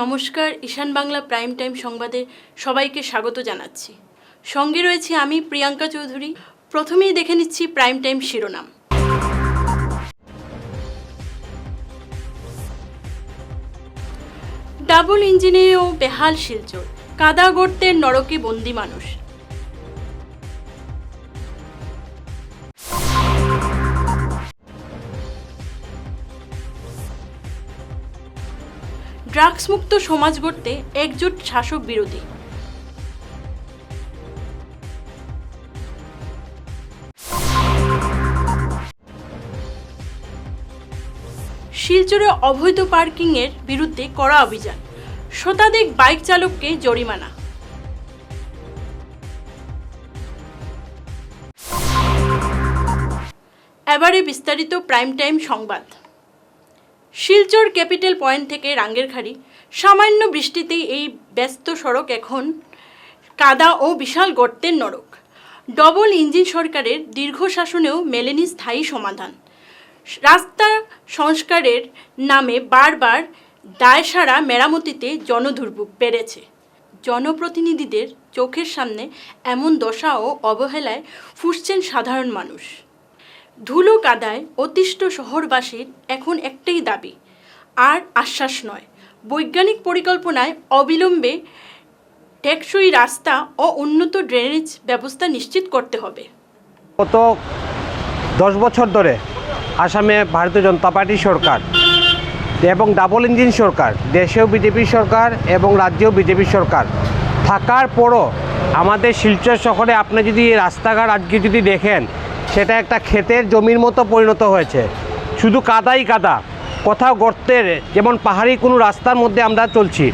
নমস্কার, ঈশান Bangla prime time সংবাদে সবাইকে স্বাগত জানাচ্ছি। সঙ্গে রয়েছি আমি প্রিয়াঙ্কা চৌধুরী। প্রথমেই দেখে নিচ্ছি প্রাইম টাইম শিরোনাম। ডাবল ইঞ্জিনেও বেহাল শিলচর, কাদা গর্তের নরকে বন্দি মানুষ। ড্রাগস মুক্ত সমাজ গড়তে একজোট শাসক বিরোধী। শিলচরে অবৈধ পার্কিংয়ের বিরুদ্ধে কড়া অভিযান, শতাধিক বাইক চালককে জরিমানা। এবারে বিস্তারিত প্রাইম টাইম সংবাদ। শিলচর ক্যাপিটাল পয়েন্ট থেকে রাঙ্গেরখাড়ি সামান্য বৃষ্টিতেই এই ব্যস্ত সড়ক এখন কাদা ও বিশাল গর্তের নরক। ডবল ইঞ্জিন সরকারের দীর্ঘ শাসনেও মেলেনি স্থায়ী সমাধান। রাস্তা সংস্কারের নামে বারবার দায়সারা মেরামতিতে জনদুর্ভোগ বেড়েছে। জনপ্রতিনিধিদের চোখের সামনে এমন দশা ও অবহেলায় ফুঁসছেন সাধারণ মানুষ। ধুলো কাদায় অতিষ্ঠ শহরবাসীর এখন একটাই দাবি, আর আশ্বাস নয়, বৈজ্ঞানিক পরিকল্পনায় অবিলম্বে টেকসই রাস্তা ও উন্নত ড্রেনেজ ব্যবস্থা নিশ্চিত করতে হবে। গত 10 বছর ধরে আসামে ভারতীয় জনতা পার্টি সরকার এবং ডাবল ইঞ্জিন সরকার, দেশেও বিজেপি সরকার এবং রাজ্যেও বিজেপি সরকার থাকার পরও আমাদের শিলচর শহরে আপনি যদি রাস্তাঘাট আজকে যদি দেখেন, সেটা একটা ক্ষেতের জমির মতো পরিণত হয়েছে। শুধু কাদাই কাদা, কোথাও গর্তের, যেমন পাহাড়ি কোনো রাস্তার মধ্যে আমরা চলছি।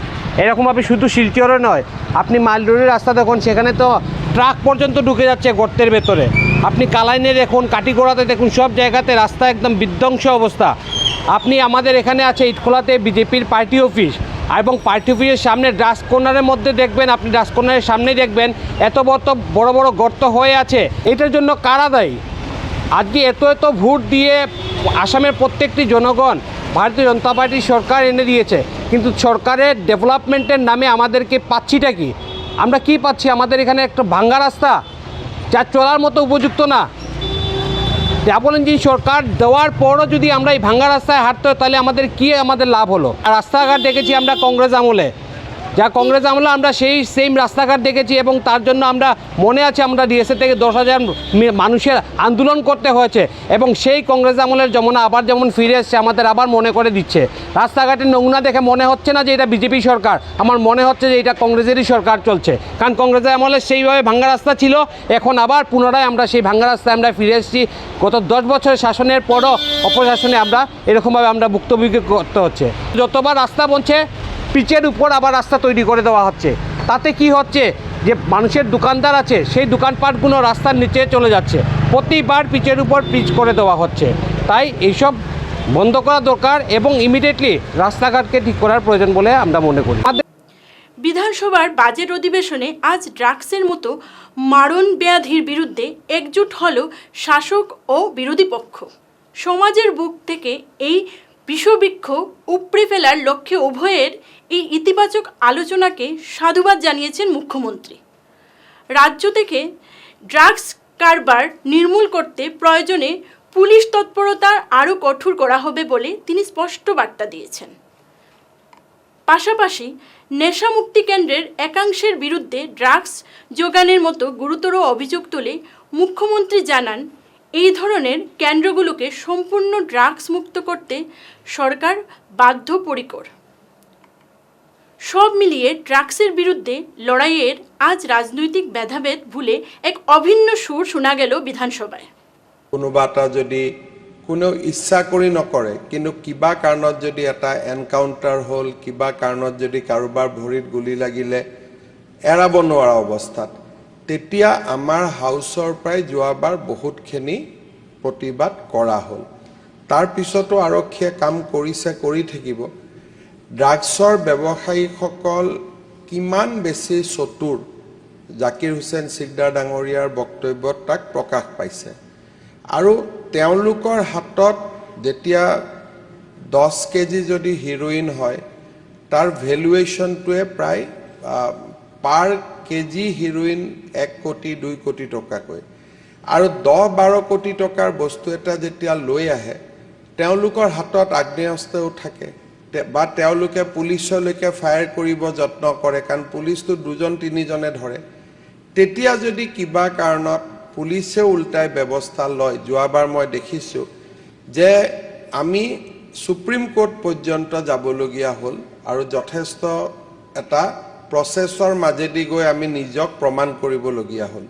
এরকমভাবে শুধু শিলচরে নয়, আপনি মাইলডোরের রাস্তা দেখুন, সেখানে তো ট্রাক পর্যন্ত ঢুকে যাচ্ছে গর্তের ভেতরে। আপনি কালাইনে দেখুন, কাটিগড়াতে দেখুন, সব জায়গাতে রাস্তা একদম বিধ্বংস অবস্থা। আপনি আমাদের এখানে আছে ইটখোলাতে বিজেপির পার্টি অফিস, এবং পার্টি অফিসের সামনে ডাস্ট কর্নারের মধ্যে দেখবেন, আপনি ডাস্ট কর্নারের সামনেই দেখবেন এত বড় বড় গর্ত হয়ে আছে। এটার জন্য কারা দায়ী? আজকে এত ভোট দিয়ে আসামের প্রত্যেকটি জনগণ ভারতীয় জনতা পার্টির সরকার এনে দিয়েছে, কিন্তু সরকারের ডেভেলপমেন্টের নামে আমাদেরকে পাচ্ছিটা কি? আমরা কি পাচ্ছি? আমাদের এখানে একটা ভাঙ্গা রাস্তা, যা চলার মতো উপযুক্ত না। ডাবল ইঞ্জিন সরকার দেওয়ার পরও যদি আমরা এই ভাঙ্গা রাস্তায় হাঁটতে হয়, তাহলে আমাদের লাভ হলো? রাস্তাঘাট দেখেছি আমরা কংগ্রেস আমলে, কংগ্রেস আমলে আমরা সেই সেম রাস্তাঘাট দেখেছি, এবং তার জন্য আমরা মনে আছে আমরা ডিএসএ থেকে 10,000 মানুষের আন্দোলন করতে হয়েছে, এবং সেই কংগ্রেস আমলের যমুনা আবার যেমন ফিরে এসছে, আমাদের আবার মনে করে দিচ্ছে। রাস্তাঘাটের নমুনা দেখে মনে হচ্ছে না যে এটা বিজেপি সরকার, আমার মনে হচ্ছে যে এটা কংগ্রেসেরই সরকার চলছে। কারণ কংগ্রেসের আমলে সেইভাবে ভাঙ্গা রাস্তা ছিল, এখন আবার পুনরায় আমরা সেই ভাঙ্গা রাস্তায় আমরা ফিরে এসেছি। গত 10 বছরের শাসনের পরও অপশাসনে আমরা এরকমভাবে আমরা ভুক্তভোগী করতে হচ্ছে। যতবার রাস্তা বনছে, পিচের উপর আবার রাস্তা তৈরি করে দেওয়া হচ্ছে। তাতে কি হচ্ছে, যে মানুষের দোকানদার আছে, সেই দোকানপাটগুলো রাস্তার নিচে চলে যাচ্ছে। প্রতিবার পিচের উপর পিচ করে দেওয়া হচ্ছে। তাই এইসব বন্ধ করা দরকার, এবং ইমিডিয়েটলি রাস্তাঘাটকে ঠিক করার প্রয়োজন বলে আমরা মনে করি। বিধানসভার বাজেট অধিবেশনে আজ ড্রাগসের মতো মারণ ব্যাধির বিরুদ্ধে একজোট হল শাসক ও বিরোধী পক্ষ। সমাজের বুক থেকে এই বিষবৃক্ষ উপড়ে ফেলার লক্ষ্যে উভয়ের এই ইতিবাচক আলোচনাকে সাধুবাদ জানিয়েছেন মুখ্যমন্ত্রী। রাজ্য থেকে ড্রাগস কারবার নির্মূল করতে প্রয়োজনে পুলিশ তৎপরতা আরও কঠোর করা হবে বলে তিনি স্পষ্ট বার্তা দিয়েছেন। পাশাপাশি নেশামুক্তি কেন্দ্রের একাংশের বিরুদ্ধে ড্রাগস যোগানের মতো গুরুতর অভিযোগ তুলে মুখ্যমন্ত্রী জানান, এই ধরনের কেন্দ্রগুলোকে সম্পূর্ণ ড্রাগস মুক্ত করতে সরকার বদ্ধপরিকর। সব মিলিয়ে ড্রাগসের বিরুদ্ধে লড়াইয়ের আজ রাজনৈতিক ভেদাভেদ ভুলে এক অভিন্ন সুর শোনা গেল বিধানসভায়। কোনোবা এটা যদি কোনেও ইচ্ছা কৰি নকৰে, কিন্তু কিবা কাৰণত যদি এটা এনকাউণ্টাৰ হ'ল, কিবা কাৰণত যদি কাৰোবাৰ ভৰিত গুলি লাগিলে এৰাব নোৱাৰা অৱস্থাত, তেতিয়া আমাৰ হাউচৰ পৰাই যোৱাবাৰ বহুতখিনি প্ৰতিবাদ কৰা হ'ল। তাৰ পিছতো আৰক্ষীয়ে কাম কৰিছে, কৰি থাকিব। ড্ৰাগছৰ ব্যৱসায়ীসকল কিমান বেছি চতুৰ, জাকিৰ হুছেইন সিকদাৰ ডাঙৰীয়াৰ বক্তব্যত তাক প্ৰকাশ পাইছে। আৰু তেওঁলোকৰ হাতত যেতিয়া 10 কেজি যদি হিৰোইন হয়, তাৰ ভেলুৱেশ্যনটোৱে প্ৰায় পাৰ কেজি হিৰোইন 1 কোটি 2 কোটি টকাকৈ আৰু 10-12 কোটি টকাৰ বস্তু এটা যেতিয়া লৈ আহে তেওঁলোকৰ হাতত আগ্নেয়াস্ত্ৰও থাকে বা তেওঁলোকে পুলিচলৈকে ফায়াৰ কৰিব যত্ন কৰে কাৰণ পুলিচটো 2-3জনে ধৰে তেতিয়া যদি কিবা কাৰণত পুলিচে উল্টাই ব্যৱস্থা লয় যোৱাবাৰ মই দেখিছোঁ যে আমি সুপ্ৰিম কোৰ্ট পৰ্যন্ত যাবলগীয়া হ'ল আৰু যথেষ্ট এটা প্ৰচেছৰ মাজেদি গৈ আমি নিজক প্ৰমাণ কৰিবলগীয়া হ'ল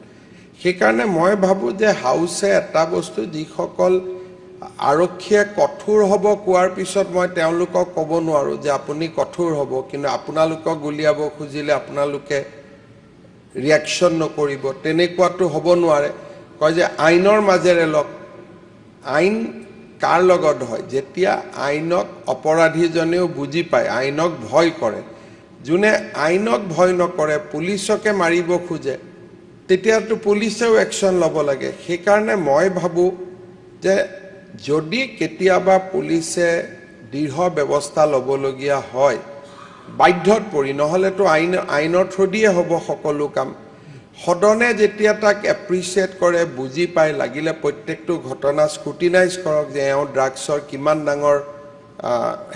সেইকাৰণে মই ভাবোঁ যে হাউছে এটা বস্তু যিসকল আৰক্ষীয়ে কঠোৰ হ'ব কোৱাৰ পিছত মই তেওঁলোকক ক'ব নোৱাৰোঁ যে আপুনি কঠোৰ হ'ব কিন্তু আপোনালোকক গুলিয়াব খুজিলে আপোনালোকে ৰিয়েকশ্যন নকৰিব তেনেকুৱাটো হ'ব নোৱাৰে কয় যে আইনৰ মাজেৰে লওক আইন কাৰ লগত হয় যেতিয়া আইনক অপৰাধীজনেও বুজি পায় আইনক ভয় কৰে যোনে আইনক ভয় নকৰে পুলিচকে মাৰিব খোজে তেতিয়াতো পুলিচেও একশ্যন ল'ব লাগে সেইকাৰণে মই ভাবোঁ যে যদি কেতিয়াবা পুলিচে দৃঢ় ব্যৱস্থা ল'বলগীয়া হয় বাধ্যত পৰি নহ'লেতো আইনৰ থ্ৰুদিয়ে হ'ব সকলো কাম সদনে যেতিয়া তাক এপ্ৰিচিয়েট কৰে বুজি পায় লাগিলে প্ৰত্যেকটো ঘটনা স্ক্ৰুটিনাইজ কৰক যে এওঁ ড্ৰাগছৰ কিমান ডাঙৰ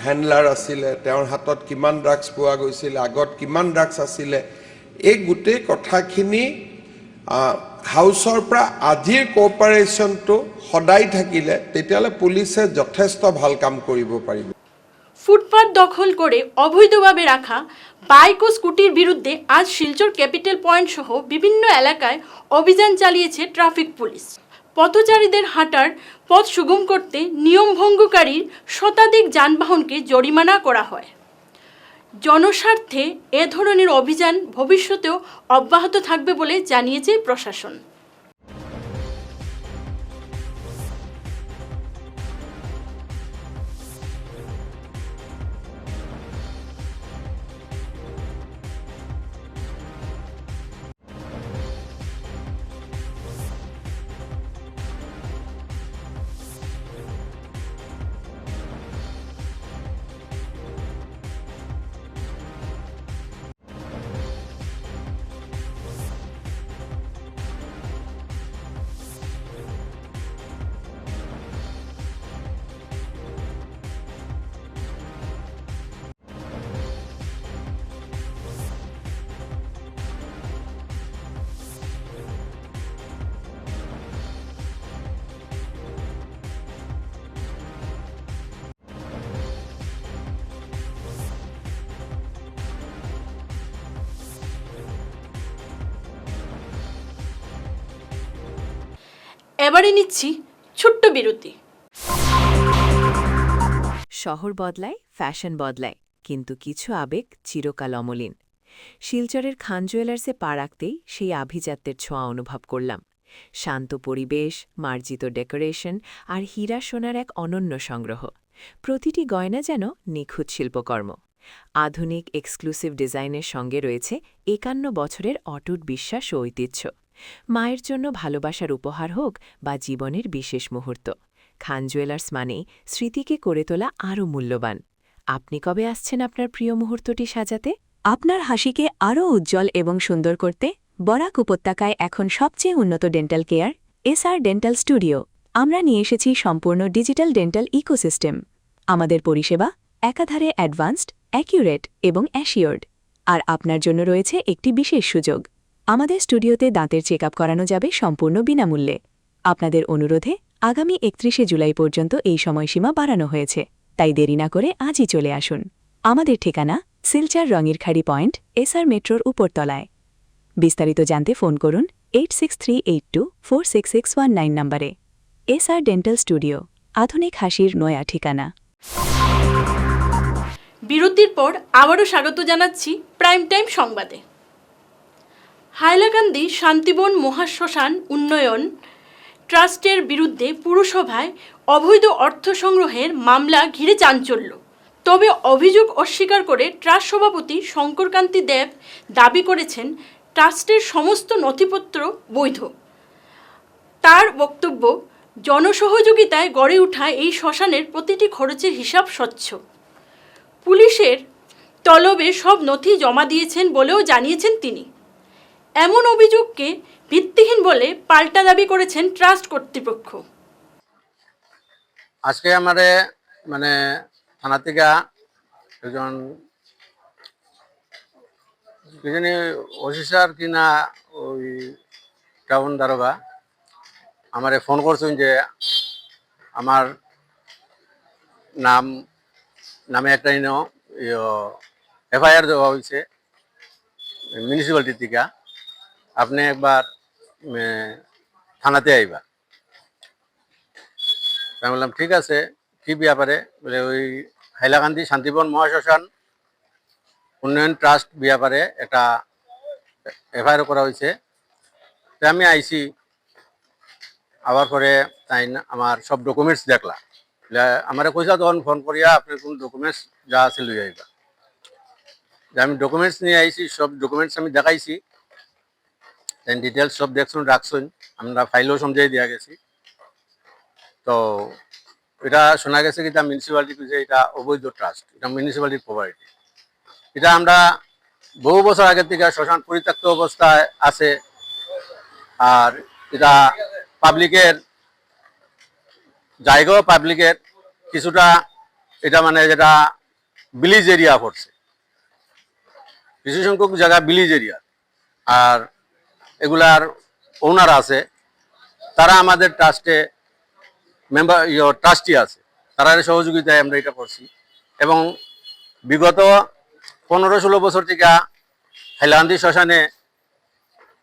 হেণ্ডলাৰ আছিলে তেওঁৰ হাতত কিমান ড্ৰাগছ পোৱা গৈছিলে আগত কিমান ড্ৰাগছ আছিলে এই গোটেই কথাখিনি হাউচৰ পৰা আজিৰ কোঅপাৰেশ্যনটো সদায় থাকিলে তেতিয়াহ'লে পুলিচে যথেষ্ট ভাল কাম কৰিব পাৰিব ফুটপাত দখল করে অবৈধভাবে রাখা বাইক ও স্কুটির বিরুদ্ধে আজ শিলচর ক্যাপিটাল পয়েন্ট সহ বিভিন্ন এলাকায় অভিযান চালিয়েছে ট্রাফিক পুলিশ পথচারীদের হাঁটার পথ সুগম করতে নিয়ম ভঙ্গকারীর শতাধিক যানবাহনকে জরিমানা করা হয় জনস্বার্থে এ ধরনের অভিযান ভবিষ্যতেও অব্যাহত থাকবে বলে জানিয়েছে প্রশাসন এবারে নিচ্ছি ছোট্ট বিরতি শহর বদলায় ফ্যাশন বদলায় কিন্তু কিছু আবেগ চিরকাল অমলিন শিলচরের খান জুয়েলার্সে পা রাখতেই সেই আভিজাত্যের ছোঁয়া অনুভব করলাম শান্ত পরিবেশ মার্জিত ডেকোরেশন আর হীরা সোনার এক অনন্য সংগ্রহ প্রতিটি গয়না যেন নিখুঁত শিল্পকর্ম আধুনিক এক্সক্লুসিভ ডিজাইনের সঙ্গে রয়েছে ৫১ বছরের অটুট বিশ্বাস ও ঐতিহ্য মায়ের জন্য ভালোবাসার উপহার হোক বা জীবনের বিশেষ মুহূর্ত খান জুয়েলার্স মানেই স্মৃতিকে করে তোলা আরও মূল্যবান আপনি কবে আসছেন আপনার প্রিয় মুহূর্তটি সাজাতে আপনার হাসিকে আরও উজ্জ্বল এবং সুন্দর করতে বরাক উপত্যকায় এখন সবচেয়ে উন্নত dental care SR dental studio আমরা নিয়ে এসেছি সম্পূর্ণ ডিজিটাল ডেন্টাল ইকোসিস্টেম আমাদের পরিষেবা একাধারে অ্যাডভান্সড অ্যাকিউরেট এবং অ্যাশিওর্ড আর আপনার জন্য রয়েছে একটি বিশেষ সুযোগ আমাদের স্টুডিওতে দাঁতের চেকআপ করানো যাবে সম্পূর্ণ বিনামূল্যে আপনাদের অনুরোধে আগামী ৩১ জুলাই পর্যন্ত এই সময়সীমা বাড়ানো হয়েছে তাই দেরি না করে আজই চলে আসুন আমাদের ঠিকানা শিলচর রঙিরখাড়ি পয়েন্ট এসআর মেট্রোর উপরতলায় বিস্তারিত জানতে ফোন করুন 8638246619 নম্বরে এসআর ডেন্টাল স্টুডিও আধুনিক হাসির নয়া ঠিকানা বিরতির পর আবারও স্বাগত জানাচ্ছি প্রাইম টাইম সংবাদে হাইলাকান্দি শান্তিবন মহাশ্মশান উন্নয়ন ট্রাস্টের বিরুদ্ধে পুরসভায় অবৈধ অর্থ সংগ্রহের মামলা ঘিরে চাঞ্চল্য তবে অভিযোগ অস্বীকার করে ট্রাস্ট সভাপতি শঙ্করকান্তি দেব দাবি করেছেন ট্রাস্টের সমস্ত নথিপত্র বৈধ তার বক্তব্য জনসহযোগিতায় গড়ে ওঠা এই শ্মশানের প্রতিটি খরচের হিসাব স্বচ্ছ পুলিশের তলবে সব নথি জমা দিয়েছেন বলেও জানিয়েছেন তিনি। এমন অভিযোগকে ভিত্তিহীন বলে পাল্টা দাবি করেছেন ট্রাস্ট কর্তৃপক্ষ। আজকে আমারে মানে থানা থেকে একজন কি জানি অফিসার কিনা ওই টাউন দারোগা আমারে ফোন করছেন যে আমার নামে একটা এফআইআর দেওয়া হয়েছে মিউনিসিপ্যালিটি থেকে, আপনি একবার থানাতে আইবা। আমি বললাম ঠিক আছে, কি ব্যাপারে? বলে ওই হাইলাকান্দি শান্তিবন মহাশ্মশান উন্নয়ন ট্রাস্ট ব্যাপারে একটা এফআইআর করা হয়েছে। তো আমি আইসি, আবার পরে তাই আমার সব ডকুমেন্টস দেখলা। আমার কইসা তখন ফোন করিয়া আপনি কোন ডকুমেন্টস যা আছে লই আইবা। আমি ডকুমেন্টস নিয়ে আইসি, সব ডকুমেন্টস আমি দেখাইছি, ডিটেলস সব দেখছুন রাখছুন, আমরা ফাইলও সমঝাই দিয়া গেছি। তো এটা শোনা গেছে কি মিউনিসিপ্যালিটি যে এটা অবৈধ ট্রাস্ট, এটা মিউনিসিপ্যালিটির প্রপার্টি। এটা আমরা বহু বছর আগের থেকে শ্মশান পরিত্যক্ত অবস্থায় আছে, আর এটা পাবলিকের জায়গাও, পাবলিকের কিছুটা এটা মানে যেটা ভিলেজ এরিয়া পড়ছে, কিছু সংখ্যক জায়গা ভিলেজ এরিয়া। আর এগুলার ওনার আছে, তারা আমাদের ট্রাস্টে মেম্বার ট্রাস্টি আছে, তারা সহযোগিতায় আমরা এটা করছি। এবং বিগত 15-16 বছর থেকে হাইলাকান্দি শ্মশানে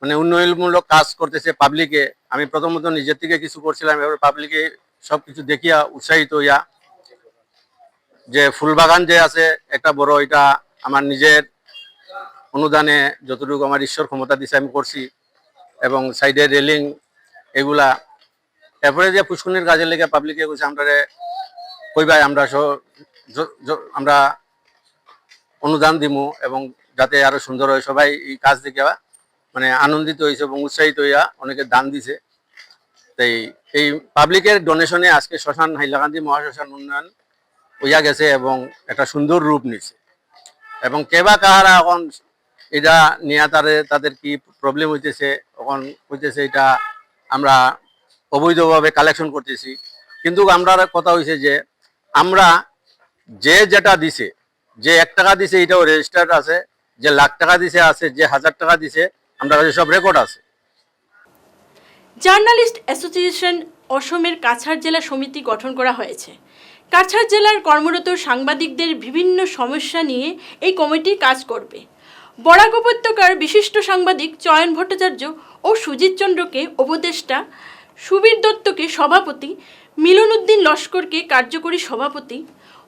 মানে উন্নয়নমূলক কাজ করতেছে পাবলিকে। আমি প্রথমত নিজের থেকে কিছু করছিলাম, এবার পাবলিকে সব কিছু দেখিয়া উৎসাহিত হইয়া যে ফুলবাগান যে আছে একটা বড়, এটা আমার নিজের অনুদানে যতটুকু আমার ঈশ্বর ক্ষমতা দিছে আমি করছি। এবং সাইডে রেলিং এগুলা, এরপরে যে পুষ্করণীর কাজে লেগে পাবলিকে কইছে আমরা কইবাই আমরা অনুদান দিমু, এবং যাতে আরো সুন্দর হয়। সবাই এই কাজ দেখে মানে আনন্দিত হয়েছে এবং উৎসাহিত হইয়া অনেকে দান দিছে। তাই এই পাবলিকের ডোনেশনে আজকে শ্মশান হাইলাকান্দি মহাশ্মশান উন্নয়ন হইয়া গেছে এবং একটা সুন্দর রূপ নিচ্ছে। এবং কেবা কাহারা এখন এটা নিয়ে তাদের কি প্রবলেম হইতেছে, এখন হইতেছে এটা আমরা অবৈধভাবে কালেকশন করতেছি। কিন্তু আমরা কথা হয়েছে যে আমরা যে যেটা দিছে, যে 1 টাকা দিছে এটাও রেজিস্টার্ড আছে, যে লাখ টাকা দিছে আছে, যে 1000 টাকা দিছে আমরা কাছে সব রেকর্ড আছে। জার্নালিস্ট অ্যাসোসিয়েশন অসমের কাছাড় জেলা সমিতি গঠন করা হয়েছে। কাছাড় জেলার কর্মরত সাংবাদিকদের বিভিন্ন সমস্যা নিয়ে এই কমিটি কাজ করবে। বরাক উপত্যকার বিশিষ্ট সাংবাদিক চয়ন ভট্টাচার্য ও সুজিত চন্দ্রকে উপদেষ্টা, সুবীর দত্তকে সভাপতি, মিলন উদ্দিন লস্করকে কার্যকরী সভাপতি,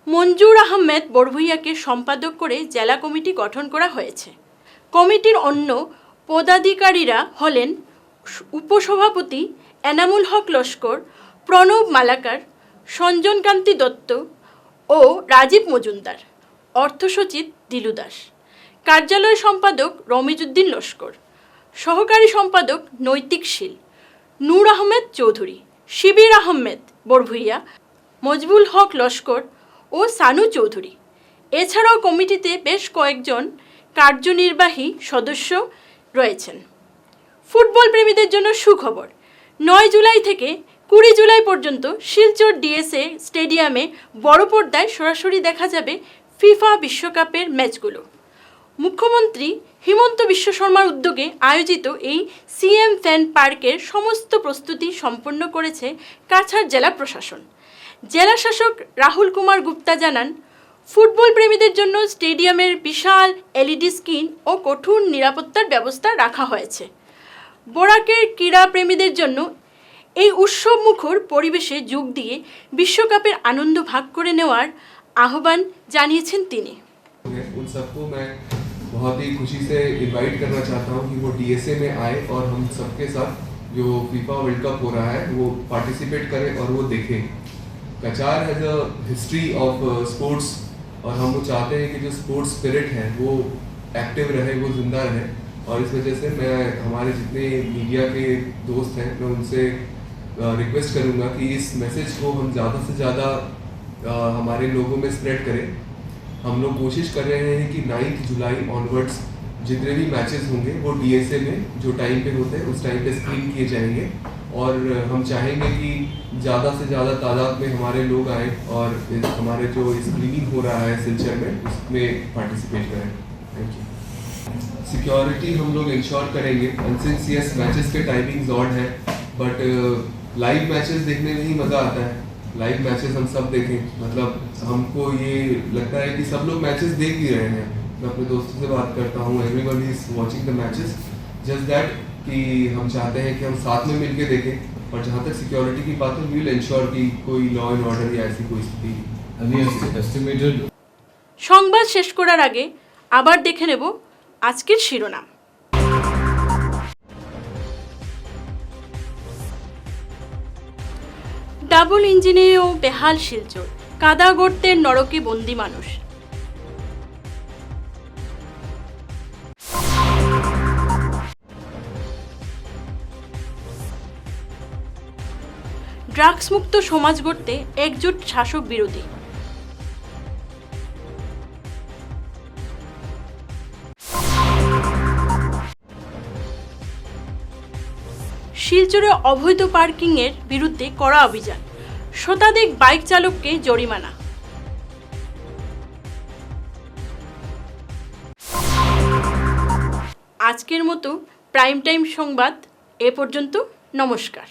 মঞ্জুর আহমেদ বড়ভুইয়াকে সম্পাদক করে জেলা কমিটি গঠন করা হয়েছে। কমিটির অন্য পদাধিকারীরা হলেন উপসভাপতি এনামুল হক লস্কর, প্রণব মালাকার, সঞ্জনকান্তি দত্ত ও রাজীব মজুমদার, অর্থসচিব দিলু দাস, কার্যালয় সম্পাদক রমিজউদ্দিন লস্কর, সহকারী সম্পাদক নৈতিকশীল নূর আহমেদ চৌধুরী, শিবির আহমেদ বড়ভুইয়া, মজবুল হক লস্কর ও সানু চৌধুরী। এছাড়াও কমিটিতে বেশ কয়েকজন কার্যনির্বাহী সদস্য রয়েছেন। ফুটবল প্রেমীদের জন্য সুখবর, 9 জুলাই থেকে 20 জুলাই পর্যন্ত শিলচর ডিএসএ স্টেডিয়ামে বড় পর্দায় সরাসরি দেখা যাবে ফিফা বিশ্বকাপের ম্যাচগুলো। মুখ্যমন্ত্রী হিমন্ত বিশ্ব শর্মার উদ্যোগে আয়োজিত এই সিএম ফ্যান পার্কের সমস্ত প্রস্তুতি সম্পন্ন করেছে কাছাড় জেলা প্রশাসন। জেলা শাসক রাহুল কুমার গুপ্তা জানান, ফুটবল প্রেমীদের জন্য স্টেডিয়ামের বিশাল এলইডি স্ক্রিন ও কঠোর নিরাপত্তার ব্যবস্থা রাখা হয়েছে। বরাকের ক্রীড়া প্রেমীদের জন্য এই উৎসব মুখর পরিবেশে যোগ দিয়ে বিশ্বকাপের আনন্দ ভাগ করে নেওয়ার আহ্বান জানিয়েছেন তিনি। उन सबको मैं बहुत ही खुशी से इनवाइट करना चाहता हूँ कि वो डीएसए में आए और हम सबके साथ जो फीफा वर्ल्ड कप हो रहा है वो पार्टिसिपेट करें और वो देखें। Cachar has a history of sports और हम वो चाहते हैं कि जो स्पोर्ट्स स्पिरिट है वो एक्टिव रहे, वो जिंदा रहे। और इस वजह से मैं हमारे जितने मीडिया के दोस्त हैं मैं उनसे रिक्वेस्ट करूँगा कि इस मैसेज को हम ज़्यादा से ज़्यादा हमारे लोगों में स्प्रेड करें हम लोग कोशिश कर रहे हैं कि 9 जुलाई ऑनवर्ड्स जितने भी मैचेस होंगे वो डीएसए में जो टाइम पे होते हैं उस टाइम पे स्क्रीन किए जाएंगे और हम चाहेंगे कि ज़्यादा से ज़्यादा तादाद में हमारे लोग आए और हमारे जो स्क्रीनिंग हो रहा है सिलचर में उसमें पार्टिसिपेट करें। Thank you. सिक्योरिटी हम लोग इंश्योर करेंगे। सिंस यस मैचेस के टाइमिंग्स ऑड है बट लाइव मैचेस देखने में ही मज़ा आता है। लाइव मैचेस हम सब देखें, मतलब हमको ये लगता है कि सब लोग मैचेस देख भी रहे हैं। मैं अपने दोस्तों से बात करता हूँ, everybody is watching the matches, just that कि हम चाहते हैं कि हम साथ में मिलके देखें। और जहाँ तक सिक्योरिटी की बात है, वी विल एंश्योर कि कोई लॉ एंड ऑर्डर या ऐसी कोई स्थिति এস্টিমেটেড সংবাদ শেষ করার আগে আবার দেখে নেব আজকের শিরোনাম। ডাবল ইঞ্জিনেও বেহাল শিলচর, কাদা গর্তের নরকে বন্দি মানুষ। ড্রাগস মুক্ত সমাজ গড়তে একজোট শাসক বিরোধী। শিলচরে অবৈধ পার্কিংয়ের বিরুদ্ধে কড়া অভিযান, শতাধিক বাইক চালককে জরিমানা। আজকের মতো প্রাইম টাইম সংবাদ এ পর্যন্ত। নমস্কার।